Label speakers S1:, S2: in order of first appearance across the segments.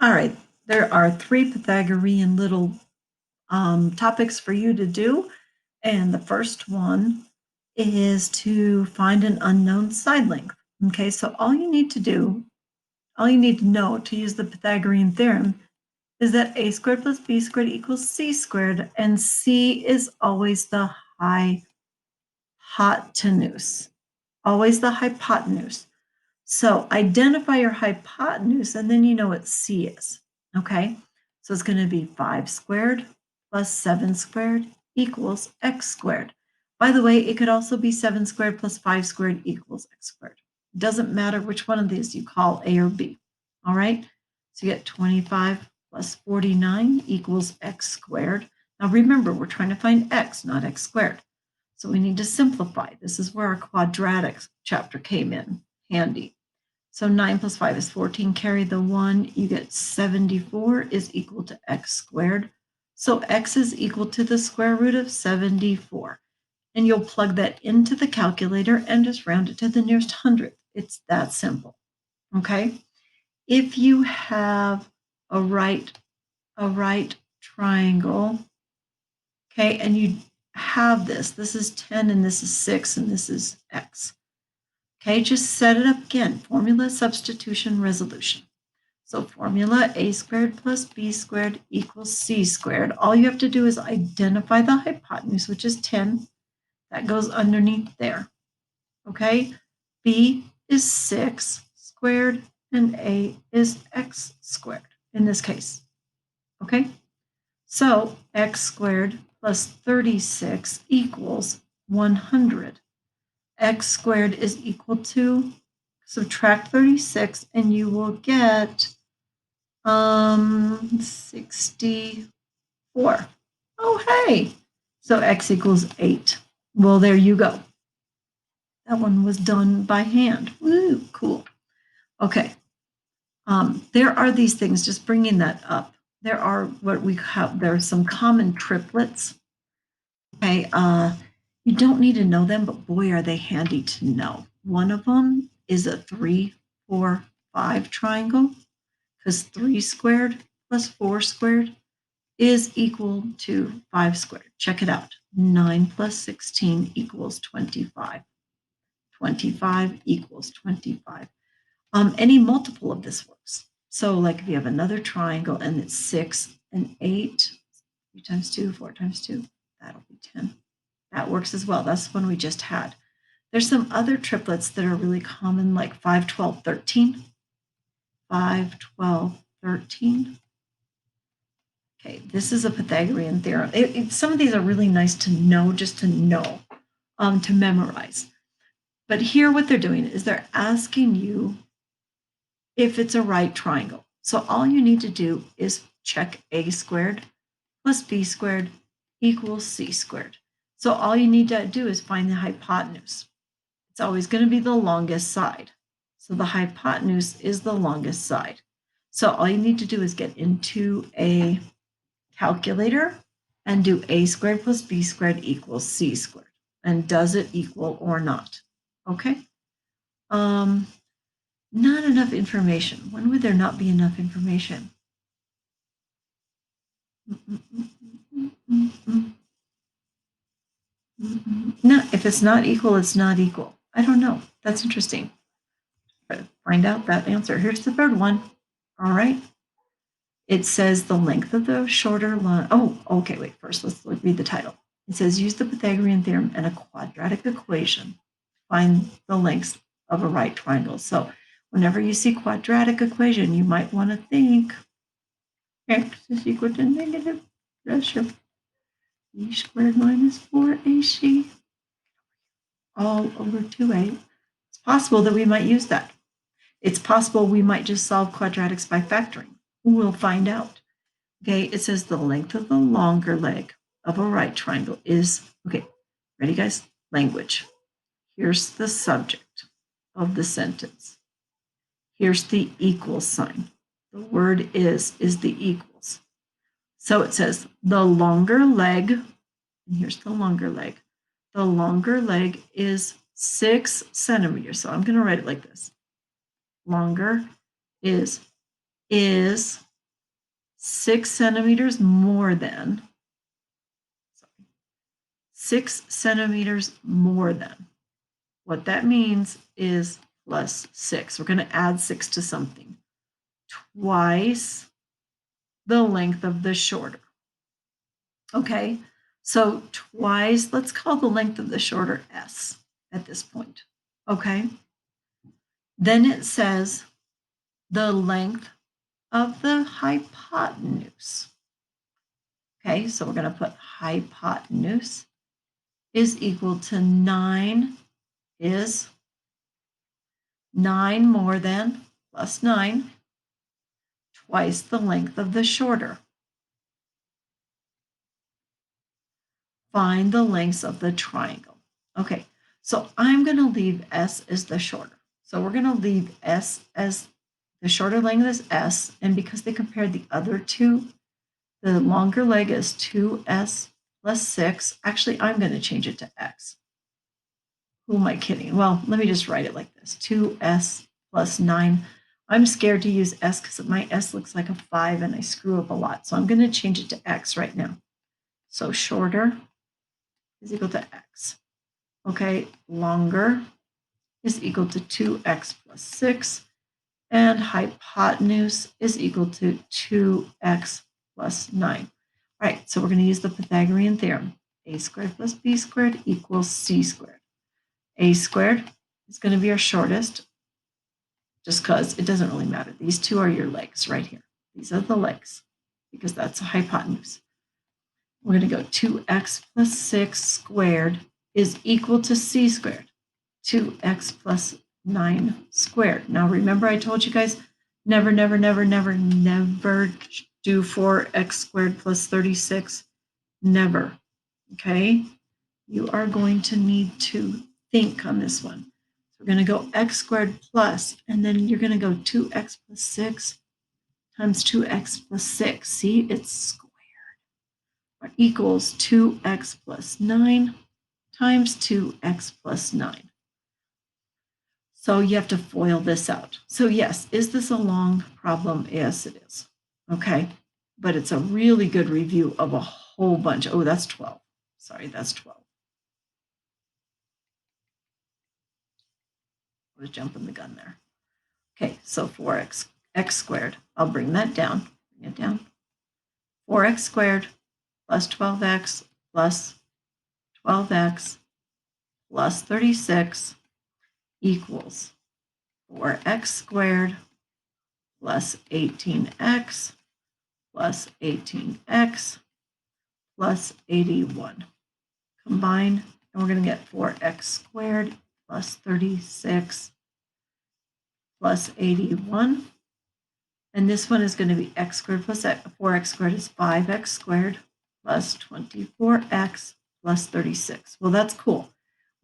S1: All right, there are 3 Pythagorean little topics for you to do. And the first one is to find an unknown side length. Okay, so all you need to know to use the Pythagorean theorem is that a squared plus b squared equals c squared, and c is always the hypotenuse, always the hypotenuse. So identify your hypotenuse, and then you know what c is, okay? So it's going to be 5 squared plus 7 squared equals x squared. By the way, it could also be 7 squared plus 5 squared equals x squared. It doesn't matter which one of these you call A or B, all right? So you get 25 plus 49 equals x squared. Now remember, we're trying to find x, not x squared. So we need to simplify. This is where our quadratics chapter came in handy. So 9 plus 5 is 14. Carry the 1. You get 74 is equal to x squared. So x is equal to the square root of 74. And you'll plug that into the calculator and just round it to the nearest hundredth. It's that simple. Okay? If you have a right triangle, okay, and you have this is 10 and this is 6 and this is x. Okay, just set it up again. Formula, substitution, resolution. So formula a squared plus b squared equals c squared. All you have to do is identify the hypotenuse, which is 10. That goes underneath there. Okay, b is 6 squared and a is x squared in this case. Okay, so x squared plus 36 equals 100. X squared is equal to, subtract 36, and you will get 64. Oh, hey. So x equals 8. Well, there you go. That one was done by hand. Woo, cool. Okay. There are these things, just bringing that up. There are there are some common triplets. Okay. You don't need to know them, but boy, are they handy to know. One of them is a 3, 4, 5 triangle, because 3 squared plus 4 squared is equal to 5 squared. Check it out. 9 plus 16 equals 25. 25 equals 25. Any multiple of this works. So like if you have another triangle and it's 6 and 8, 3 times 2, 4 times 2, that'll be 10. That works as well. That's the one we just had. There's some other triplets that are really common, like 5, 12, 13. 5, 12, 13. Okay, this is a Pythagorean theorem. Some of these are really nice to know, just to know, to memorize. But here what they're doing is they're asking you if it's a right triangle. So all you need to do is check a squared plus b squared equals c squared. So all you need to do is find the hypotenuse. It's always going to be the longest side. So the hypotenuse is the longest side. So all you need to do is get into a calculator and do a squared plus b squared equals c squared. And does it equal or not? Okay. Not enough information. When would there not be enough information? No, if it's not equal, it's not equal. I don't know. That's interesting. Find out that answer. Here's the third one. All right. It says the length of the shorter line. Oh, okay. Wait, first let's read the title. It says use the Pythagorean theorem and a quadratic equation to find the lengths of a right triangle. So whenever you see quadratic equation, you might want to think x is equal to negative pressure b squared minus 4ac all over 2a. It's possible that we might use that. It's possible we might just solve quadratics by factoring. We'll find out. Okay, it says the length of the longer leg of a right triangle is, okay, ready guys? Language. Here's the subject of the sentence. Here's the equal sign. The word is the equals. So it says the longer leg, and here's the longer leg. The longer leg is 6 centimeters. So I'm going to write it like this. Longer is 6 centimeters more than, 6 centimeters more than. What that means is plus 6. We're going to add 6 to something. Twice the length of the shorter. Okay, so twice, let's call the length of the shorter S at this point. Okay, then it says the length of the hypotenuse. Okay, so we're going to put hypotenuse is equal to 9 is 9 more than plus 9 twice the length of the shorter. Find the lengths of the triangle. Okay, so I'm going to leave S as the shorter. So we're going to leave S as the shorter length is S, and because they compared the other two, the longer leg is 2S plus 6. Actually, I'm going to change it to X. Who am I kidding? Well, let me just write it like this. 2S plus 9. I'm scared to use S because my S looks like a 5 and I screw up a lot. So I'm going to change it to X right now. So shorter is equal to X. Okay, longer is equal to 2X plus 6. And hypotenuse is equal to 2X plus 9. All right, so we're going to use the Pythagorean theorem. A squared plus B squared equals C squared. A squared is going to be our shortest, just because it doesn't really matter. These two are your legs right here. These are the legs, because that's a hypotenuse. We're going to go 2x plus 6 squared is equal to c squared. 2x plus 9 squared. Now remember I told you guys, never do 4x squared plus 36. Never. Okay? You are going to need to think on this one. So we're going to go x squared plus, and then you're going to go 2x plus 6 times 2x plus 6. See, it's squared. Equals 2x plus 9 times 2x plus 9. So you have to FOIL this out. So yes, is this a long problem? Yes, it is. Okay, but it's a really good review of a whole bunch. Oh, that's 12. Sorry, that's 12. I was jumping the gun there. Okay, so 4x squared. I'll bring that down. Bring it down. 4x squared plus 12x plus 12x plus 36 equals 4x squared plus 18x plus 18x plus 81. Combine, and we're going to get 4x squared plus 36 plus 81. And this one is going to be x squared plus 4x squared is 5x squared plus 24x plus 36. Well, that's cool.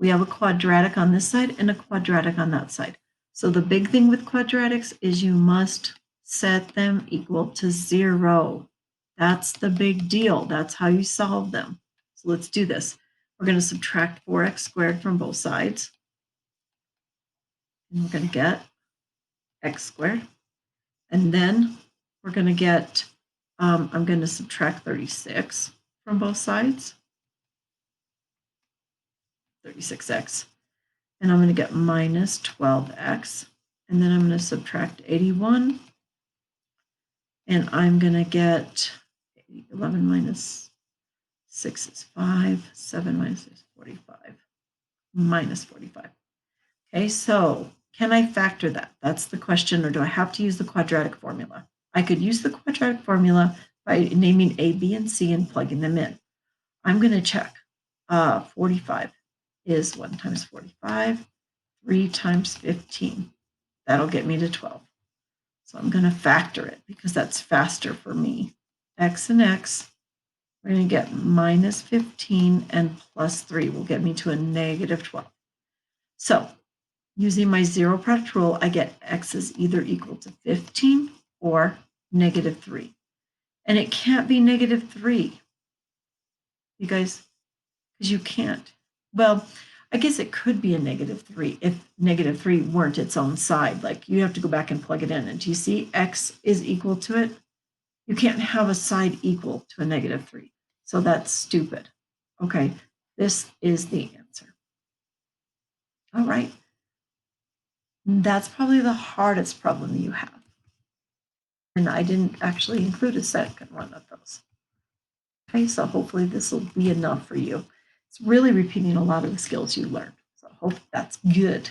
S1: We have a quadratic on this side and a quadratic on that side. So the big thing with quadratics is you must set them equal to 0. That's the big deal. That's how you solve them. So let's do this. We're going to subtract 4x squared from both sides. And we're going to get x squared. And then we're going to get, I'm going to subtract 36 from both sides. 36x. And I'm going to get minus 12x. And then I'm going to subtract 81. And I'm going to get 11 minus 6 is 5. 7 minus 6 is 45. Minus 45. Okay, so can I factor that? That's the question. Or do I have to use the quadratic formula? I could use the quadratic formula by naming A, B, and C and plugging them in. I'm going to check. 45 is 1 times 45. 3 times 15. That'll get me to 12. So I'm going to factor it because that's faster for me. X and X, we're going to get minus 15 and plus 3 will get me to a negative 12. So using my zero product rule, I get X is either equal to 15 or negative 3. And it can't be negative 3, you guys, because you can't. Well, I guess it could be a negative 3 if negative 3 weren't its own side. Like you have to go back and plug it in. And do you see X is equal to it? You can't have a side equal to a -3. So that's stupid. Okay, this is the answer. All right. That's probably the hardest problem you have. And I didn't actually include a second one of those. Okay, so hopefully this will be enough for you. It's really repeating a lot of the skills you learned. So I hope that's good.